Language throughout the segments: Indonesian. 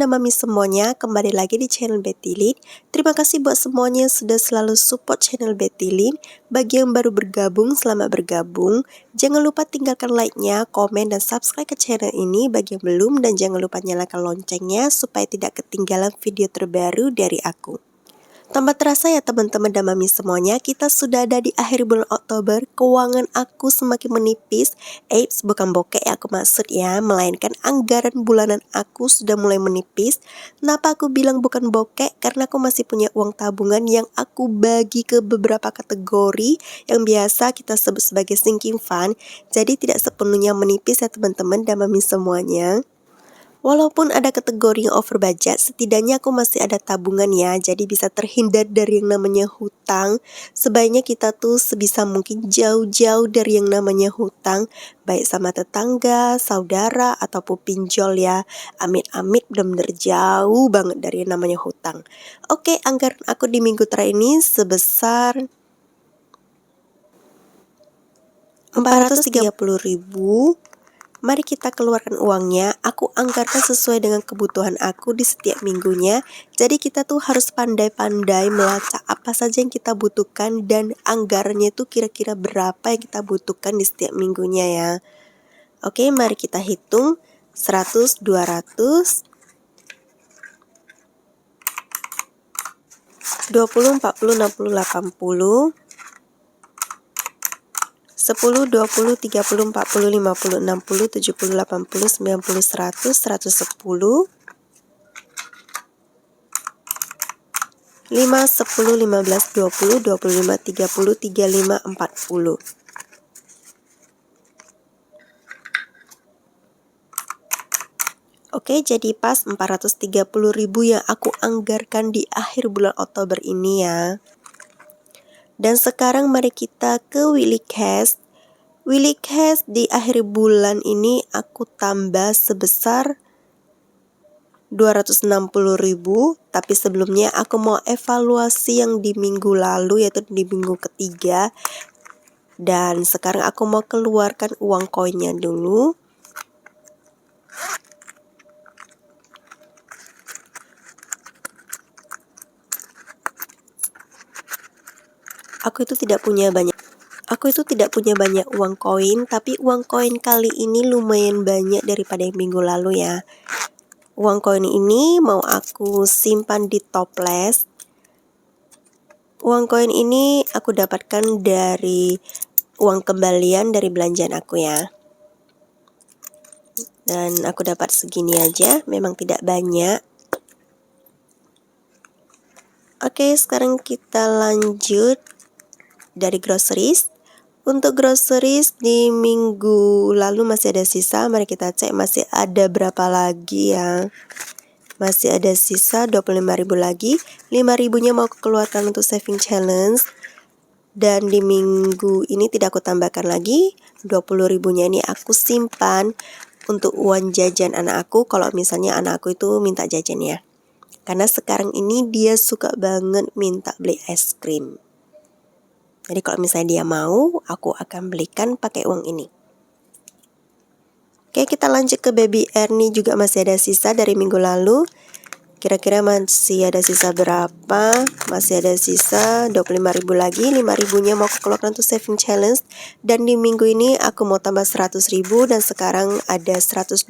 dan mami semuanya, kembali lagi di channel Betty Lin. Terima kasih buat semuanya yang sudah selalu support channel Betty Lin. Bagi yang baru bergabung, selamat bergabung. Jangan lupa tinggalkan like-nya, komen, dan subscribe ke channel ini bagi yang belum. Dan jangan lupa nyalakan loncengnya supaya tidak ketinggalan video terbaru dari aku. Tanpa terasa ya teman-teman dan mami semuanya, kita sudah ada di akhir bulan Oktober. Keuangan aku semakin menipis. Eits, bukan bokek ya aku maksud ya, melainkan anggaran bulanan aku sudah mulai menipis. Kenapa aku bilang bukan bokek? Karena aku masih punya uang tabungan yang aku bagi ke beberapa kategori yang biasa kita sebut sebagai sinking fund. Jadi tidak sepenuhnya menipis ya teman-teman dan mami semuanya. Walaupun ada kategori yang over budget, setidaknya aku masih ada tabungan ya, jadi bisa terhindar dari yang namanya hutang. Sebaiknya kita tuh sebisa mungkin jauh-jauh dari yang namanya hutang, baik sama tetangga, saudara, ataupun pinjol ya. Amit-amit benar-benar jauh banget dari yang namanya hutang. Oke, anggaran aku di minggu terakhir ini sebesar 430.000. Mari kita keluarkan uangnya. Aku anggarkan sesuai dengan kebutuhan aku di setiap minggunya. Jadi kita tuh harus pandai-pandai melacak apa saja yang kita butuhkan dan anggarannya itu kira-kira berapa yang kita butuhkan di setiap minggunya ya. Oke, mari kita hitung. 100, 200, 20, 40, 60, 80, 10, 20, 30, 40, 50, 60, 70, 80, 90, 100, 110, 5, 10, 15, 20, 25, 30, 35, 40. Oke, jadi pas 430.000 yang aku anggarkan di akhir bulan Oktober ini ya. Dan sekarang mari kita ke Willy Cash. Willy Cash di akhir bulan ini aku tambah sebesar 260.000, tapi sebelumnya aku mau evaluasi yang di minggu lalu yaitu di minggu ketiga. Dan sekarang aku mau keluarkan uang koinnya dulu. Aku itu tidak punya banyak uang koin, tapi uang koin kali ini lumayan banyak daripada yang minggu lalu ya. Uang koin ini mau aku simpan di toples. Uang koin ini aku dapatkan dari uang kembalian dari belanjaan aku ya. Dan aku dapat segini aja, memang tidak banyak. Oke, sekarang kita lanjut dari groceries. Untuk groceries di minggu lalu masih ada sisa. Mari kita cek masih ada berapa lagi ya. Masih ada sisa 25.000 lagi. 5.000-nya mau aku keluarkan untuk saving challenge. Dan di minggu ini tidak aku tambahkan lagi. 20.000-nya ini aku simpan untuk uang jajan anak aku. Kalau misalnya anak aku itu minta jajan ya. Karena sekarang ini dia suka banget minta beli es krim. Jadi kalau misalnya dia mau, aku akan belikan pakai uang ini. Oke, kita lanjut ke baby air nih, juga masih ada sisa dari minggu lalu. Kira-kira masih ada sisa berapa? Masih ada sisa 25.000 lagi. 5.000-nya mau aku keluarkan untuk saving challenge. Dan di minggu ini aku mau tambah 100.000 dan sekarang ada 120.000.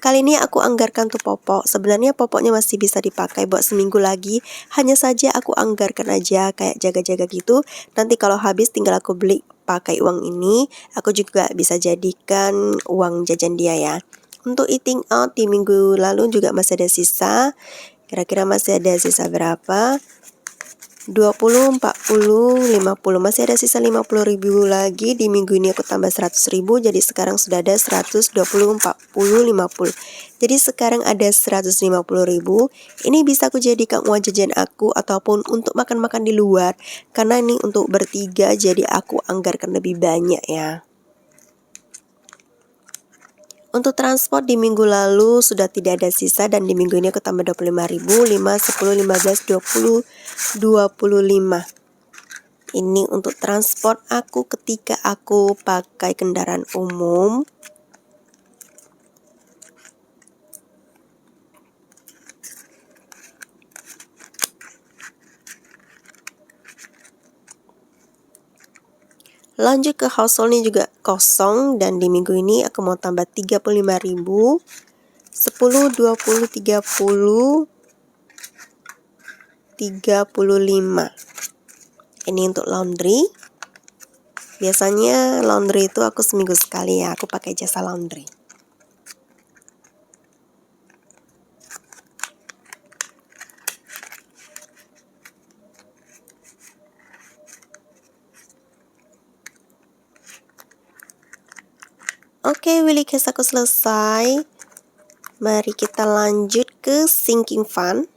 Kali ini aku anggarkan untuk popok. Sebenarnya popoknya masih bisa dipakai buat seminggu lagi. Hanya saja aku anggarkan aja kayak jaga-jaga gitu. Nanti kalau habis tinggal aku beli pakai uang ini. Aku juga bisa jadikan uang jajan dia ya. Untuk eating out di minggu lalu juga masih ada sisa. Kira-kira masih ada sisa berapa? 20, 40, 50. Masih ada sisa 50.000 lagi. Di minggu ini aku tambah 100.000. Jadi sekarang sudah ada 120, 40, 50. Jadi sekarang ada 150.000. Ini bisa aku jadikan uang jajan aku ataupun untuk makan-makan di luar. Karena ini untuk bertiga jadi aku anggarkan lebih banyak ya. Untuk transport di minggu lalu sudah tidak ada sisa dan di minggu ini aku tambah 25.000, 5, 10, 15, 20, 25. Ini untuk transport aku ketika aku pakai kendaraan umum. Lanjut ke householdnya juga kosong, dan di minggu ini aku mau tambah 35.000, 10, 20, 30, 35. Ini untuk laundry. Biasanya laundry itu aku seminggu sekali ya, aku pakai jasa laundry. Oke, Willy case aku selesai. Mari kita lanjut ke sinking fund.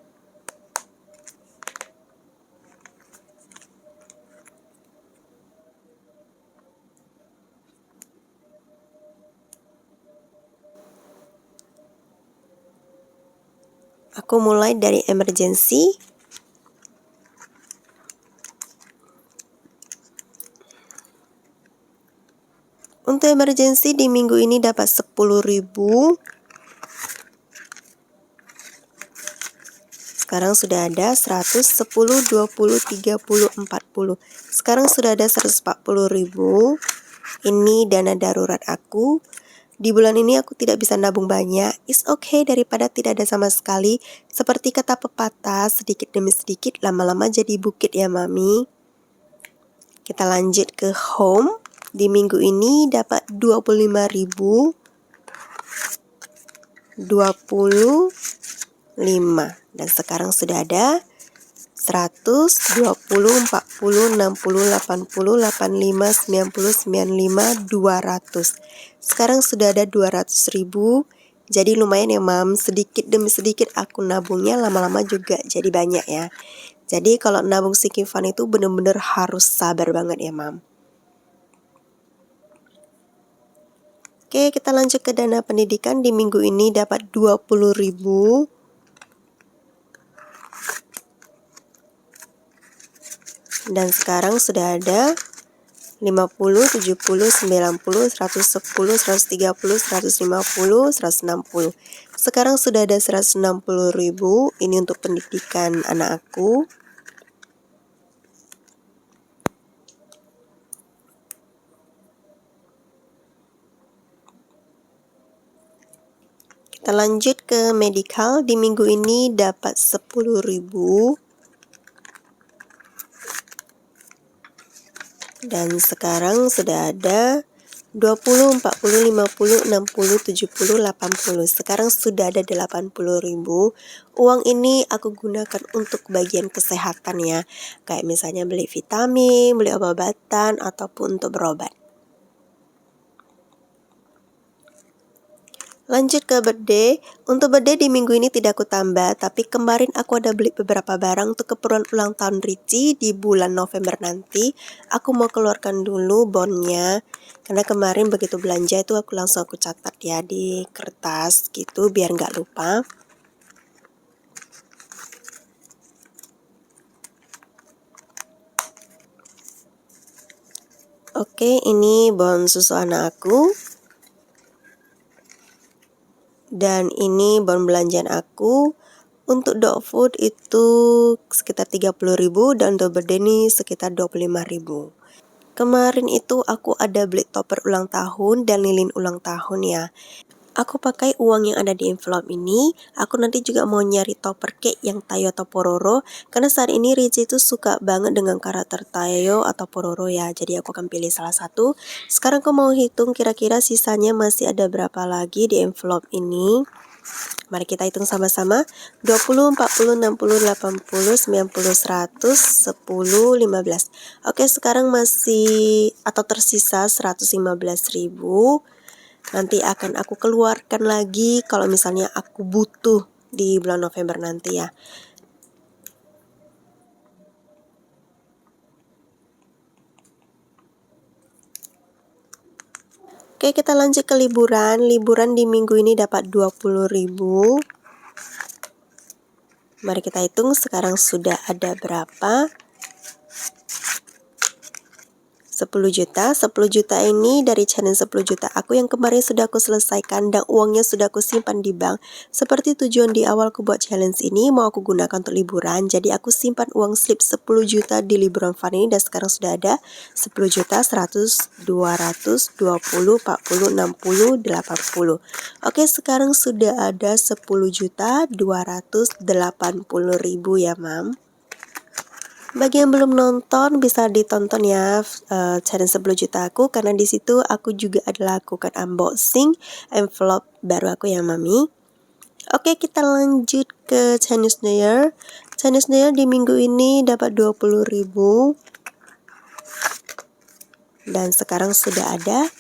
Aku mulai dari emergency. Untuk emergency di minggu ini dapat 10.000. Sekarang sudah ada 100, 10, 20, 30, 40. Sekarang sudah ada 140.000. Ini dana darurat aku. Di bulan ini aku tidak bisa nabung banyak. It's okay daripada tidak ada sama sekali. Seperti kata pepatah, sedikit demi sedikit lama-lama jadi bukit ya mami. Kita lanjut ke home. Di minggu ini dapat 25.000. 25. Dan sekarang sudah ada 100, 20, 40, 60, 80, 85, 90, 95, 200. Sekarang sudah ada 200.000. Jadi lumayan ya mam, sedikit demi sedikit aku nabungnya, lama-lama juga jadi banyak ya. Jadi kalau nabung sinking fund itu bener-bener harus sabar banget ya mam. Oke, kita lanjut ke dana pendidikan. Di minggu ini dapat 20.000. Dan sekarang sudah ada 50, 70, 90, 110, 130, 150, 160. Sekarang sudah ada 160.000. Ini untuk pendidikan anak aku. Kita lanjut ke medical. Di minggu ini dapat 10.000. Dan sekarang sudah ada 20, 40, 50, 60, 70, 80. Sekarang sudah ada 80.000. Uang ini aku gunakan untuk bagian kesehatan ya. Kayak misalnya beli vitamin, beli obat-obatan, ataupun untuk berobat. Lanjut ke birthday. Untuk birthday di minggu ini tidak aku tambah, tapi kemarin aku ada beli beberapa barang untuk keperluan ulang tahun Ricci di bulan November nanti. Aku mau keluarkan dulu bondnya, karena kemarin begitu belanja itu aku langsung catat ya di kertas gitu biar nggak lupa. Oke, ini bond susu anak aku. Dan ini bond belanjaan aku. Untuk dog food itu sekitar 30.000 dan untuk birthday ini sekitar 25.000. Kemarin itu aku ada beli topper ulang tahun dan lilin ulang tahun ya. Aku pakai uang yang ada di envelope ini. Aku nanti juga mau nyari topper cake yang Tayo atau Pororo. Karena saat ini Ricci itu suka banget dengan karakter Tayo atau Pororo ya. Jadi aku akan pilih salah satu. Sekarang aku mau hitung kira-kira sisanya masih ada berapa lagi di envelope ini. Mari kita hitung sama-sama. 20, 40, 60, 80, 90, 100, 10, 15. Oke, sekarang masih atau tersisa 115.000. Nanti akan aku keluarkan lagi kalau misalnya aku butuh di bulan November nanti ya. Oke, kita lanjut ke liburan. Liburan di minggu ini dapat 20.000. Mari kita hitung sekarang sudah ada berapa. 10 juta. 10 juta ini dari channel 10 juta aku yang kemarin sudah aku selesaikan dan uangnya sudah aku simpan di bank. Seperti tujuan di awal aku buat challenge ini mau aku gunakan untuk liburan. Jadi aku simpan uang slip 10 juta di liburan fun ini dan sekarang sudah ada 10 juta, 100, 200, 20, 40, 60, 80. Oke, sekarang sudah ada 10 juta 280 ribu ya, Mam. Bagi yang belum nonton bisa ditonton ya channel 10 juta aku karena di situ aku juga adalah lakukan unboxing envelope baru aku ya Mami. Oke, kita lanjut ke Chinese New Year. Chinese New Year di minggu ini dapat 20.000 dan sekarang sudah ada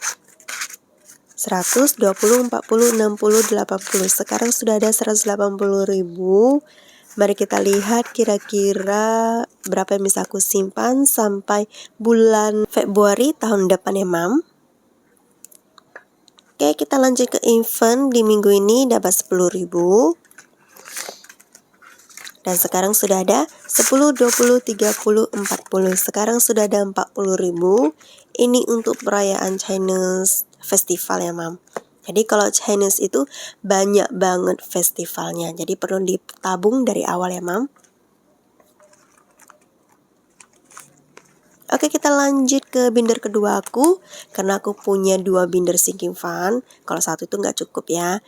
100, 20, 40, 60, 80. Sekarang sudah ada 180.000. Mari kita lihat kira-kira berapa yang bisa aku simpan sampai bulan Februari tahun depan ya Mam. Oke, kita lanjut ke event di minggu ini dapat 10.000. Dan sekarang sudah ada 10, 20, 30, 40. Sekarang sudah ada 40.000. Ini untuk perayaan Chinese Festival ya Mam. Jadi kalau Chinese itu banyak banget festivalnya. Jadi perlu ditabung dari awal ya Mam. Oke, kita lanjut ke binder kedua aku. Karena aku punya 2 binder sinking fund. Kalau satu itu nggak cukup ya.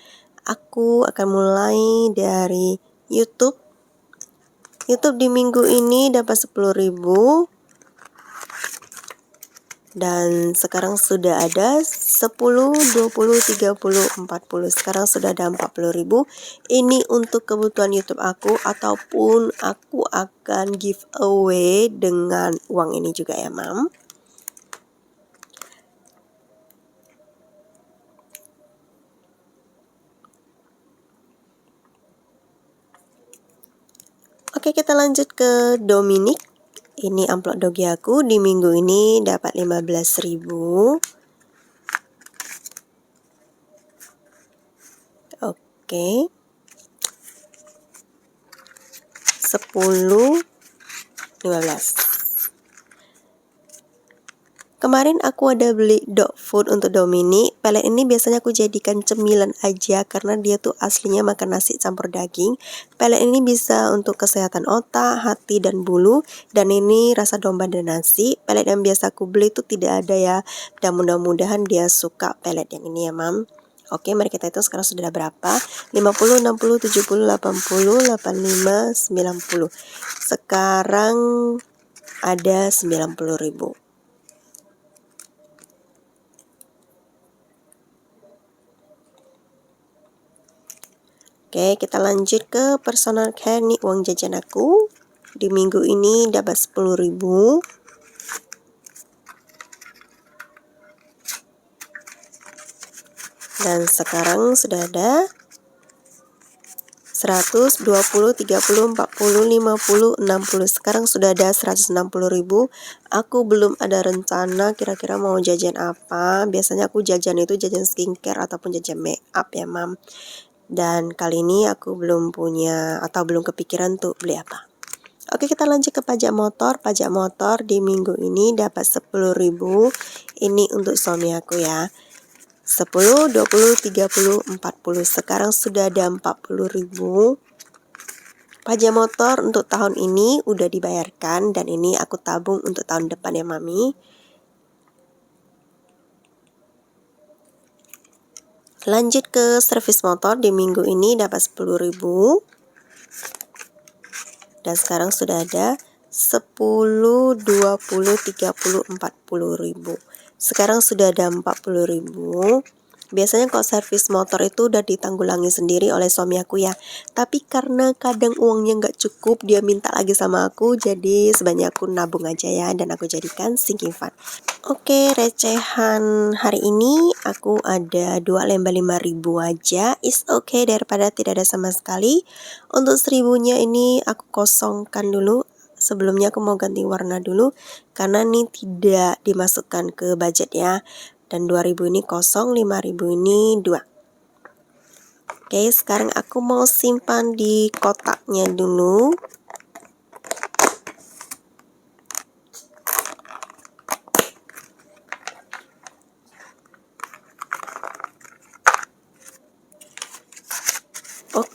Aku akan mulai dari YouTube. YouTube di minggu ini dapat 10.000. Dan sekarang sudah ada 10, 20, 30, 40. Sekarang sudah ada 40.000. Ini untuk kebutuhan YouTube aku ataupun aku akan giveaway dengan uang ini juga ya Mam. Oke, kita lanjut ke Dominic. Ini amplop dogi aku di minggu ini dapat 15.000. Oke. 10, 15. Kemarin aku ada beli dog food untuk Dominic. Pelet ini biasanya aku jadikan cemilan aja karena dia tuh aslinya makan nasi campur daging. Pelet ini bisa untuk kesehatan otak, hati, dan bulu. Dan ini rasa domba dan nasi. Pelet yang biasa aku beli itu tidak ada ya. Dan mudah-mudahan dia suka pelet yang ini ya Mam. Oke, mari kita hitung sekarang sudah ada berapa. 50, 60, 70, 80, 85, 90. Sekarang ada 90.000. Oke, kita lanjut ke personal care nih, uang jajan aku. Di minggu ini dapat 10.000. Dan sekarang sudah ada 100, 20, 30, 40, 50, 60. Sekarang sudah ada 160.000. Aku belum ada rencana kira-kira mau jajan apa. Biasanya aku jajan itu jajan skincare ataupun jajan make up ya Mam. Dan kali ini aku belum punya atau belum kepikiran tuh beli apa. Oke, kita lanjut ke pajak motor. Pajak motor di minggu ini dapat 10.000. Ini untuk suami aku ya. 10, 20, 30, 40. Sekarang sudah ada 40.000. Pajak motor untuk tahun ini udah dibayarkan dan ini aku tabung untuk tahun depan ya Mami. Lanjut ke servis motor di minggu ini dapat 10.000. Dan sekarang sudah ada 10, 20, 30, 40.000. Sekarang sudah ada 40.000. Biasanya kalau servis motor itu udah ditanggulangi sendiri oleh suami aku ya. Tapi karena kadang uangnya nggak cukup, dia minta lagi sama aku. Jadi sebanyak aku nabung aja ya. Dan aku jadikan sinking fund. Oke, recehan hari ini aku ada 2 lembar 5.000 aja. It's okay daripada tidak ada sama sekali. Untuk 1.000-nya ini aku kosongkan dulu. Sebelumnya aku mau ganti warna dulu. Karena ini tidak dimasukkan ke budget ya. Dan 2.000 ini kosong, 5.000 ini 2. Oke, sekarang aku mau simpan di kotaknya dulu.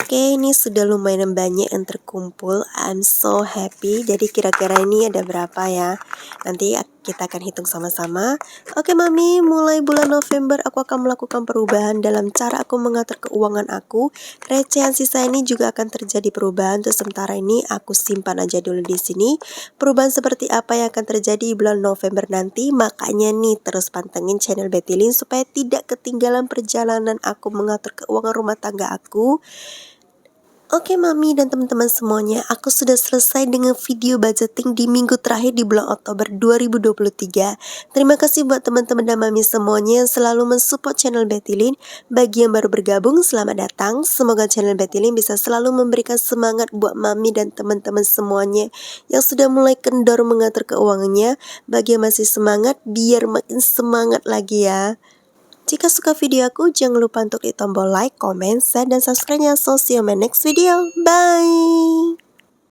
Oke, ini sudah lumayan banyak yang terkumpul. I'm so happy. Jadi kira-kira ini ada berapa ya? Nanti kita akan hitung sama-sama. Oke, Mami, mulai bulan November aku akan melakukan perubahan dalam cara aku mengatur keuangan aku. Recehan sisa ini juga akan terjadi perubahan. Untuk sementara ini aku simpan aja dulu di sini. Perubahan seperti apa yang akan terjadi di bulan November nanti? Makanya nih terus pantengin channel Betty Lin supaya tidak ketinggalan perjalanan aku mengatur keuangan rumah tangga aku. Oke Mami dan teman-teman semuanya, aku sudah selesai dengan video budgeting di minggu terakhir di bulan Oktober 2023. Terima kasih buat teman-teman dan Mami semuanya yang selalu mensupport channel Betty Lin. Bagi yang baru bergabung, selamat datang. Semoga channel Betty Lin bisa selalu memberikan semangat buat Mami dan teman-teman semuanya yang sudah mulai kendor mengatur keuangannya. Bagi yang masih semangat, biar makin semangat lagi ya. Jika suka video aku, jangan lupa untuk klik tombol like, comment, share, dan subscribe-nya. So, see you in my next video. Bye!